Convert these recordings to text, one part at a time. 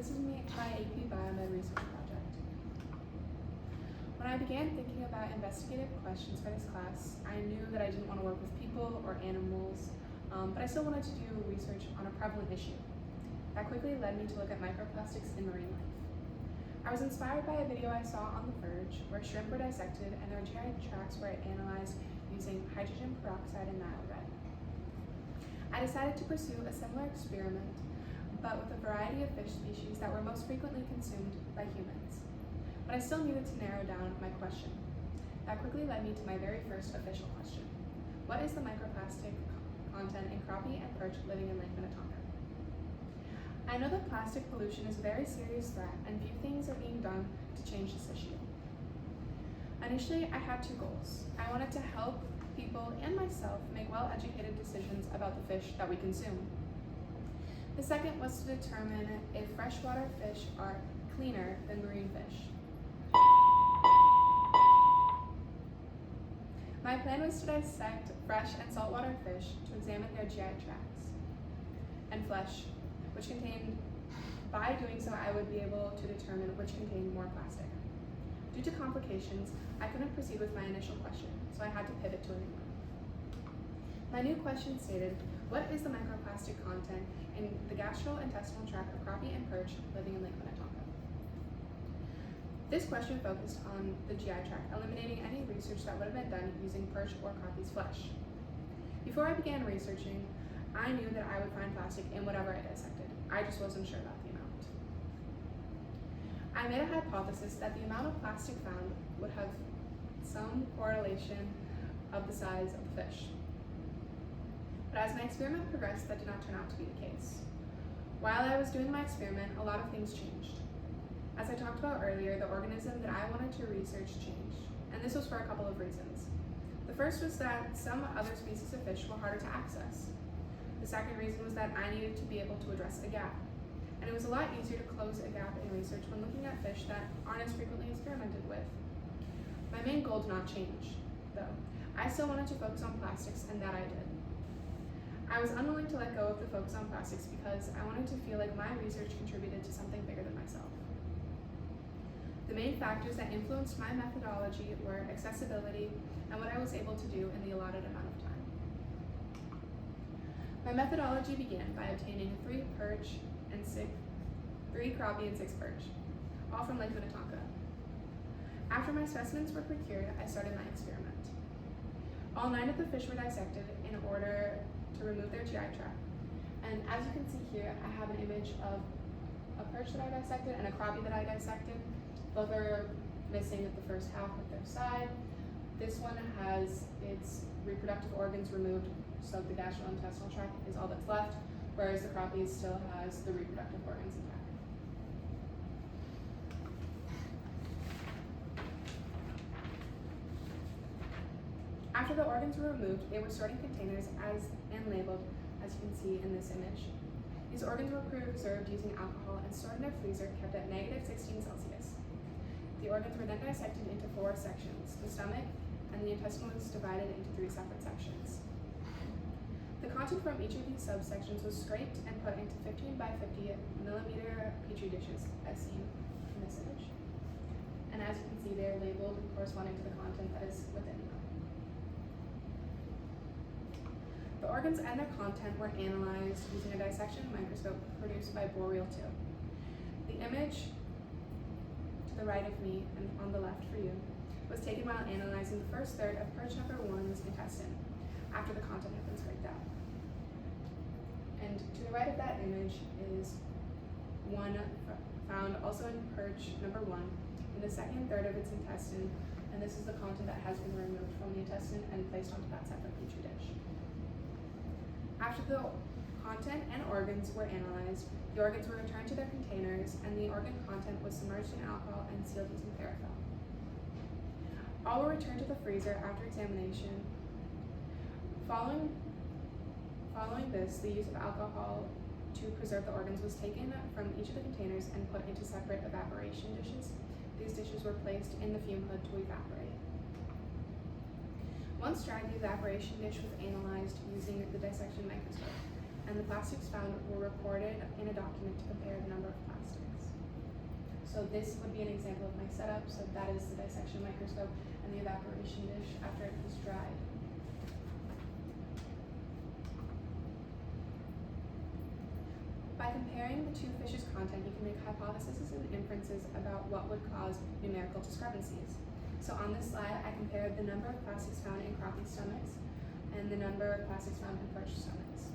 This is my AP Biomed research project. When I began thinking about investigative questions for this class, I knew that I didn't want to work with people or animals, but I still wanted to do research on a prevalent issue. That quickly led me to look at microplastics in marine life. I was inspired by a video I saw on The Verge where shrimp were dissected and their GI tracts were analyzed using hydrogen peroxide and Nile red. I decided to pursue a similar experiment, but with a variety of fish species that were most frequently consumed by humans. But I still needed to narrow down my question. That quickly led me to my very first official question. What is the microplastic content in crappie and perch living in Lake Minnetonka? I know that plastic pollution is a very serious threat and few things are being done to change this issue. Initially, I had two goals. I wanted to help people and myself make well-educated decisions about the fish that we consume. The second was to determine if freshwater fish are cleaner than marine fish. My plan was to dissect fresh and saltwater fish to examine their GI tracts and flesh, which contained, by doing so, I would be able to determine which contained more plastic. Due to complications, I couldn't proceed with my initial question, so I had to pivot to a new one. My new question stated, what is the microplastic content in the gastrointestinal tract of crappie and perch living in Lake Minnetonka? This question focused on the GI tract, eliminating any research that would have been done using perch or crappie's flesh. Before I began researching, I knew that I would find plastic in whatever I dissected. I just wasn't sure about the amount. I made a hypothesis that the amount of plastic found would have some correlation of the size of the fish. But as my experiment progressed, that did not turn out to be the case. While I was doing my experiment, a lot of things changed. As I talked about earlier, the organism that I wanted to research changed, and this was for a couple of reasons. The first was that some other species of fish were harder to access. The second reason was that I needed to be able to address a gap, and it was a lot easier to close a gap in research when looking at fish that aren't as frequently experimented with. My main goal did not change, though. I still wanted to focus on plastics, and that I did. I was unwilling to let go of the focus on plastics because I wanted to feel like my research contributed to something bigger than myself. The main factors that influenced my methodology were accessibility and what I was able to do in the allotted amount of time. My methodology began by obtaining 3 perch and 3 crappie and 6 perch, all from Lake Minnetonka. After my specimens were procured, I started my experiment. All 9 of the fish were dissected in order to remove their GI tract. And as you can see here, I have an image of a perch that I dissected and a crappie that I dissected. Both are missing at the first half of their side. This one has its reproductive organs removed, so the gastrointestinal tract is all that's left, whereas the crappie still has the reproductive organs intact. After the organs were removed, they were stored in containers and labeled, as you can see in this image. These organs were preserved using alcohol and stored in a freezer kept at -16 Celsius. The organs were then dissected into 4 sections. The stomach and the intestine was divided into 3 separate sections. The content from each of these subsections was scraped and put into 15 by 50 millimeter petri dishes, as seen in this image. And as you can see, they are labeled corresponding to the content that is within them. The organs and their content were analyzed using a dissection microscope produced by Boreal 2. The image to the right of me and on the left for you was taken while analyzing the first third of perch number 1's intestine after the content had been scraped out. And to the right of that image is one found also in perch number 1 in the second third of its intestine, and this is the content that has been removed from the intestine and placed onto that separate petri dish. After the content and organs were analyzed, the organs were returned to their containers and the organ content was submerged in alcohol and sealed using Therafil. All were returned to the freezer after examination. Following this, the use of alcohol to preserve the organs was taken from each of the containers and put into separate evaporation dishes. These dishes were placed in the fume hood to evaporate. Once dried, the evaporation dish was analyzed using the dissection microscope, and and the plastics found were recorded in a document to compare the number of plastics. So this would be an example of my setup. So that is the dissection microscope and the evaporation dish after it was dried. By comparing the two fishes' content, you can make hypotheses and inferences about what would cause numerical discrepancies. So on this slide, I compared the number of plastics found in crappie stomachs and the number of plastics found in perch stomachs.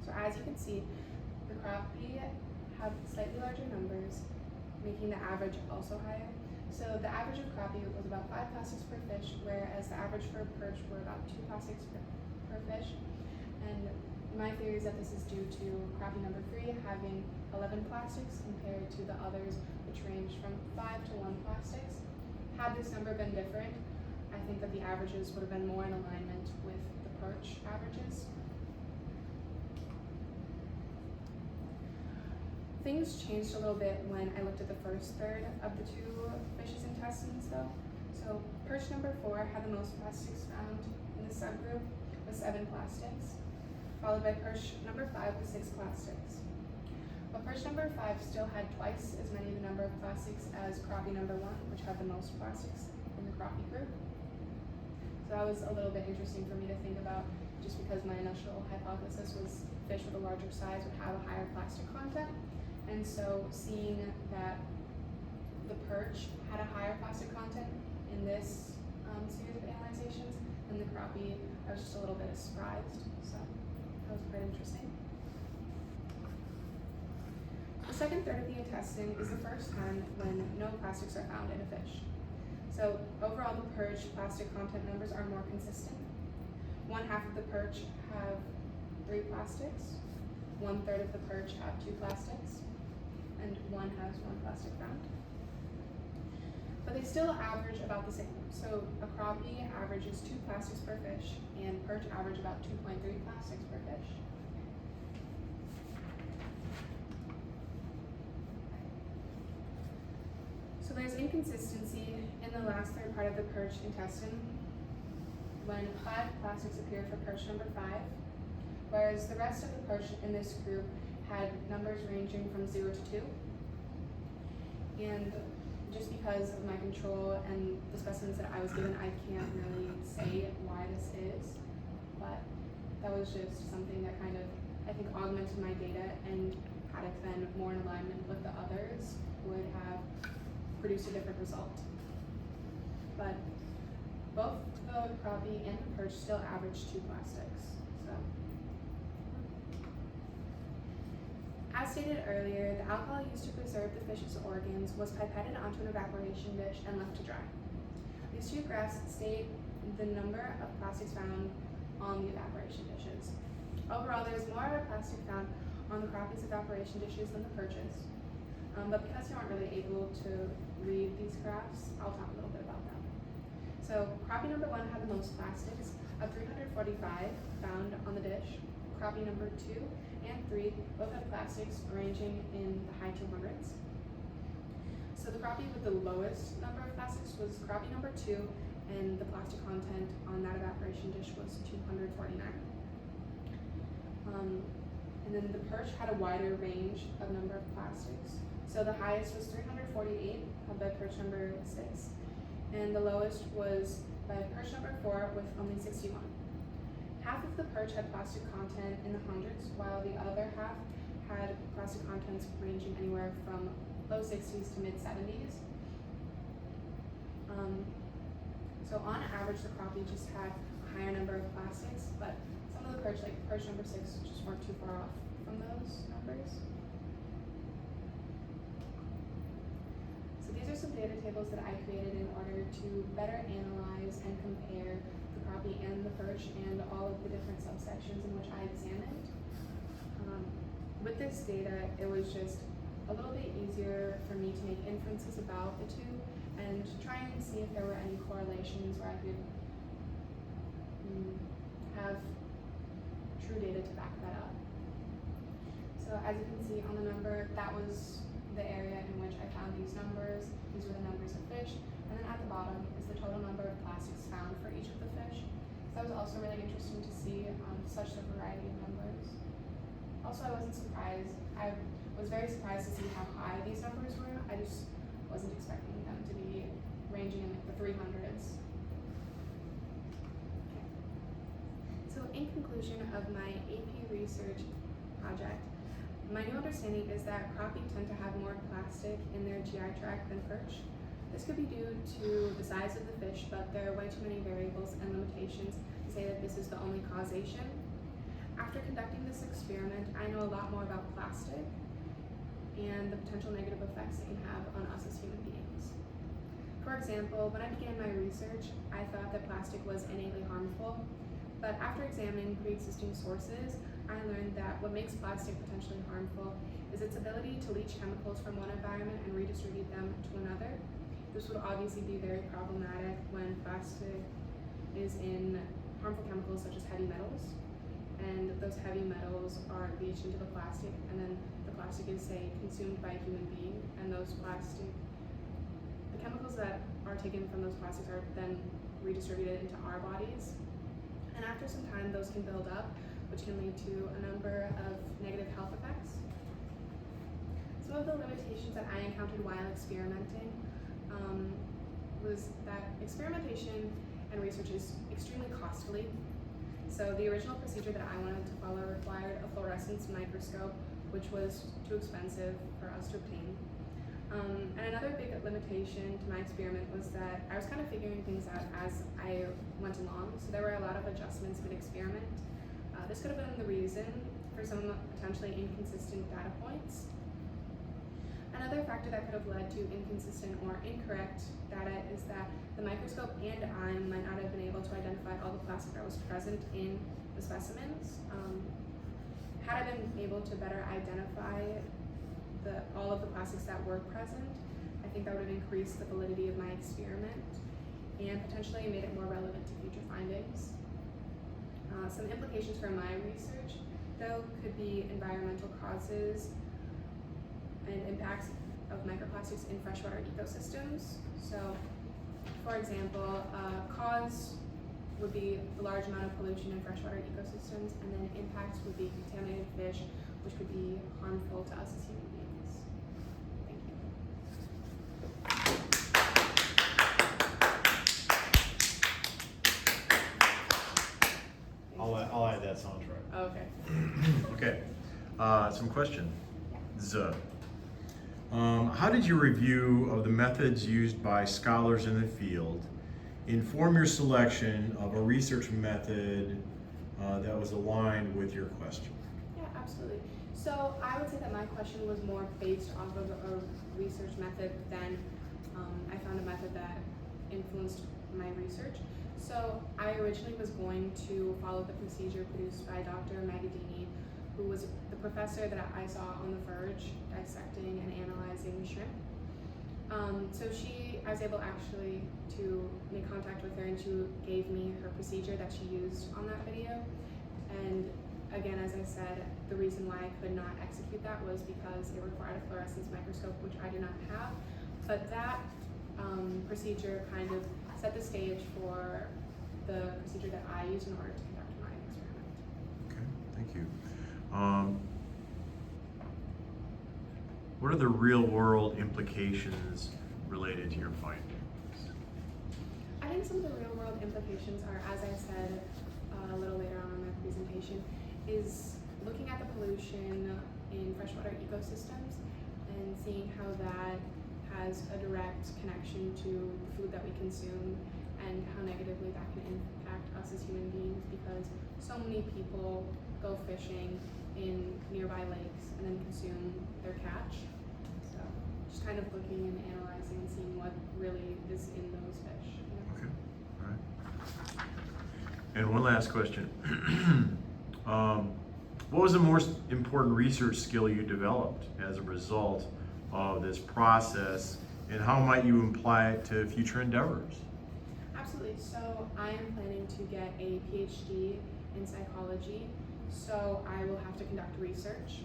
So as you can see, the crappie have slightly larger numbers, making the average also higher. So the average of crappie was about 5 plastics per fish, whereas the average for perch were about 2 plastics per fish. And my theory is that this is due to crappie number 3 having 11 plastics compared to the others, which range from 5 to 1 plastics. Had this number been different, I think that the averages would have been more in alignment with the perch averages. Things changed a little bit when I looked at the first third of the two fish's intestines though. So perch number 4 had the most plastics found in the subgroup with 7 plastics, followed by perch number 5 with 6 plastics. But perch number 5 still had twice as many the number of plastics as crappie number 1, which had the most plastics in the crappie group. So that was a little bit interesting for me to think about, just because my initial hypothesis was fish with a larger size would have a higher plastic content. And so seeing that the perch had a higher plastic content in this series of analyzations than the crappie, I was just a little bit surprised. So that was quite interesting. The second third of the intestine is the first time when no plastics are found in a fish. So overall, the perch plastic content numbers are more consistent. 1/2 of the perch have 3 plastics, 1/3 of the perch have 2 plastics, and 1 has 1 plastic found. But they still average about the same. So a crappie averages 2 plastics per fish, and perch average about 2.3 plastics per fish. So there's inconsistency in the last third part of the perch intestine when 5 plastics appear for perch number 5, whereas the rest of the perch in this group had numbers ranging from 0 to 2. And just because of my control and the specimens that I was given, I can't really say why this is, but that was just something that kind of, I think, augmented my data, and had it been more in alignment with the others, would have produced a different result. But both the crappie and the perch still average 2 plastics. So, as stated earlier, the alcohol used to preserve the fish's organs was pipetted onto an evaporation dish and left to dry. These two graphs state the number of plastics found on the evaporation dishes. Overall, there is more plastic found on the crappie's evaporation dishes than the perches. But because you aren't really able to read these graphs, I'll talk a little bit about them. So crappie number 1 had the most plastics of 345 found on the dish. Crappie number 2 and 3 both had plastics ranging in the high 200s. So the crappie with the lowest number of plastics was crappie number 2, and the plastic content on that evaporation dish was 249. And then the perch had a wider range of number of plastics. So the highest was 348, held by perch number 6, and the lowest was by perch number 4 with only 61. Half of the perch had plastic content in the hundreds, while the other half had plastic contents ranging anywhere from low 60s to mid 70s. So on average, the crappie just had a higher number of plastics, but some of the perch, like perch number 6, just weren't too far off from those numbers. So these are some data tables that I created in order to better analyze and compare the crappie and the perch and all of the different subsections in which I examined. With this data, it was just a little bit easier for me to make inferences about the two and try and see if there were any correlations where I could have true data to back that up. So as you can see on the number, that was the area in which I found these numbers. These were the numbers of fish. And then at the bottom is the total number of plastics found for each of the fish. So that was also really interesting to see such a variety of numbers. Also, I wasn't surprised. I was very surprised to see how high these numbers were. I just wasn't expecting them to be ranging in like the 300s. Okay. So in conclusion of my AP research project, my new understanding is that crappie tend to have more plastic in their GI tract than perch. This could be due to the size of the fish, but there are way too many variables and limitations to say that this is the only causation. After conducting this experiment, I know a lot more about plastic and the potential negative effects it can have on us as human beings. For example, when I began my research, I thought that plastic was innately harmful, but after examining pre-existing sources, I learned that what makes plastic potentially harmful is its ability to leach chemicals from one environment and redistribute them to another. This would obviously be very problematic when plastic is in harmful chemicals such as heavy metals, and those heavy metals are leached into the plastic, and then the plastic is, say, consumed by a human being, and the chemicals that are taken from those plastics are then redistributed into our bodies. And after some time, those can build up, which can lead to a number of negative health effects. Some of the limitations that I encountered while experimenting was that experimentation and research is extremely costly. So the original procedure that I wanted to follow required a fluorescence microscope, which was too expensive for us to obtain. And another big limitation to my experiment was that I was kind of figuring things out as I went along, so there were a lot of adjustments mid-experiment. This could have been the reason for some potentially inconsistent data points. Another factor that could have led to inconsistent or incorrect data is that the microscope and I might not have been able to identify all the plastic that was present in the specimens. Had I been able to better identify all of the plastics that were present, I think that would have increased the validity of my experiment and potentially made it more relevant to future findings. Some implications for my research, though, could be environmental causes and impacts of microplastics in freshwater ecosystems. So, for example, cause would be a large amount of pollution in freshwater ecosystems, and then impacts would be contaminated fish, which could be harmful to us as human beings. Thank you. I'll add that soundtrack. Oh, okay. Okay. Some questions. How did your review of the methods used by scholars in the field inform your selection of a research method that was aligned with your question? Yeah, absolutely. So I would say that my question was more based off of a research method than I found a method that influenced my research. So I originally was going to follow the procedure produced by Dr. Magadini, who was the professor that I saw on The Verge dissecting and analyzing shrimp. So I was able actually to make contact with her, and she gave me her procedure that she used on that video. And again, as I said, the reason why I could not execute that was because it required a fluorescence microscope, which I do not have. But that procedure kind of set the stage for the procedure that I used in order to conduct my experiment. Okay, thank you. What are the real-world implications related to your findings? I think some of the real-world implications are, as I said a little later on in my presentation, is looking at the pollution in freshwater ecosystems and seeing how that has a direct connection to the food that we consume and how negatively that can impact us as human beings, because so many people go fishing in nearby lakes and then consume their catch. So just kind of looking and analyzing and seeing what really is in those fish. Okay, all right. And one last question. What was the most important research skill you developed as a result of this process, and how might you apply it to future endeavors? Absolutely. So I am planning to get a PhD in psychology, so I will have to conduct research.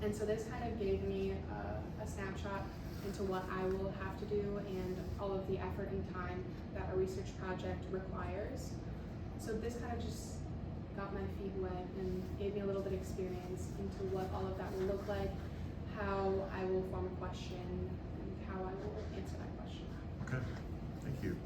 And so this kind of gave me a snapshot into what I will have to do and all of the effort and time that a research project requires. So this kind of just got my feet wet and gave me a little bit of experience into what all of that will look like, how I will form a question, and how I will answer that question. Okay, thank you.